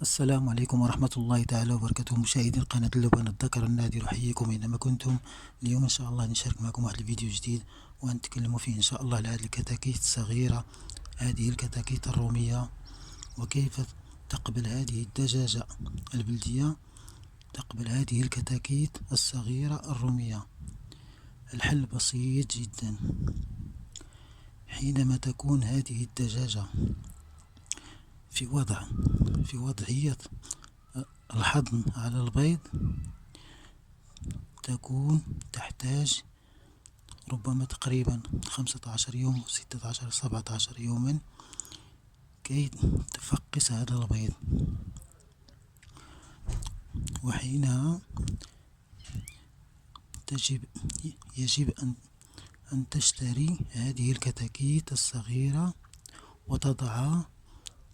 السلام عليكم ورحمة الله تعالى وبركاته، مشاهدي قناة اللبن الذكر النادر، أحييكم أينما كنتم. اليوم إن شاء الله نشارك معكم واحد الفيديو جديد ونتكلم فيه إن شاء الله على هذه الكتاكيت الصغيرة، هذه الكتاكيت الرومية، وكيف تقبل هذه الدجاجة البلدية تقبل هذه الكتاكيت الصغيرة الرومية. الحل بسيط جدا. حينما تكون هذه الدجاجة في وضعية الحضن على البيض، تكون تحتاج ربما تقريبا 15 يوم و 16 17 يوما كي تفقس هذا البيض، وحينها يجب أن تشتري هذه الكتاكيت الصغيرة وتضعها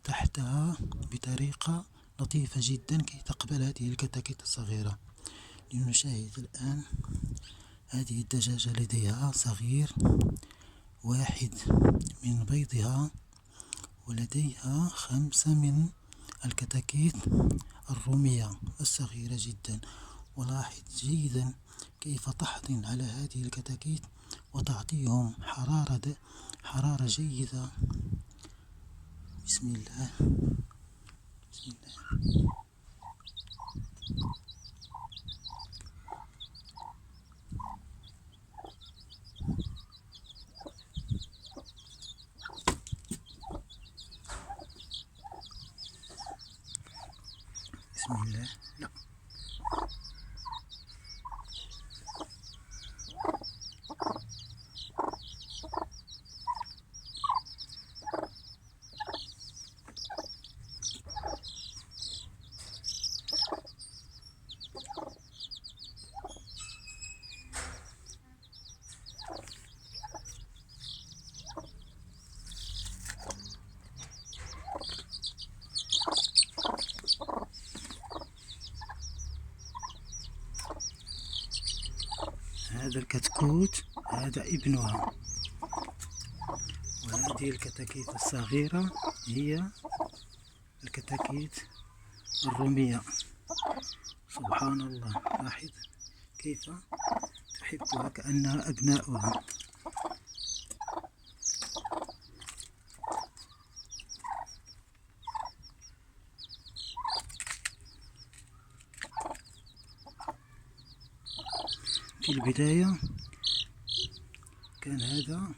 تحتها بطريقة لطيفة جدا كي تقبل هذه الكتاكيت الصغيرة. لنشاهد الآن هذه الدجاجة لديها صغير واحد من بيضها، ولديها 5 من الكتاكيت الرومية الصغيرة جدا. ولاحظ جيدا كيف تحضن على هذه الكتاكيت وتعطيهم حرارة جيدة. بسم الله بسم الله. بسم الله. لا. هذا الكتكوت هذا ابنها، وهذه الكتاكيت الصغيرة هي الكتاكيت الرومية. سبحان الله، لاحظ كيف تحبها كأنها أبناؤها. في البداية كان هذا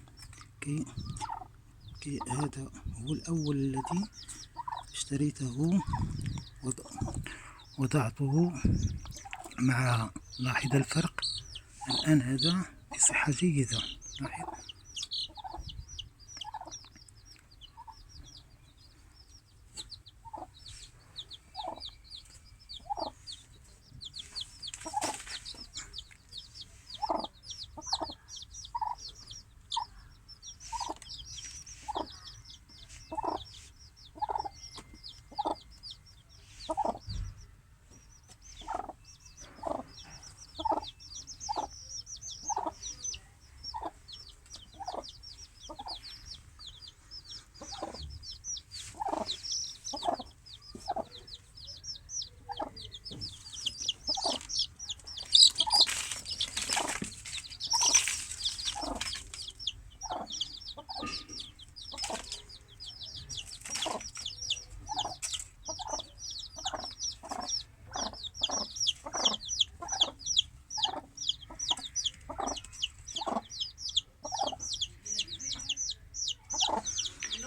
هذا هو الأول الذي اشتريته وضعته معها. لاحظ الفرق الآن، هذا بصحة جيدة. لاحظ.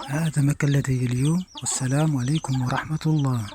هذا ما كان لدي اليوم، والسلام عليكم ورحمة الله.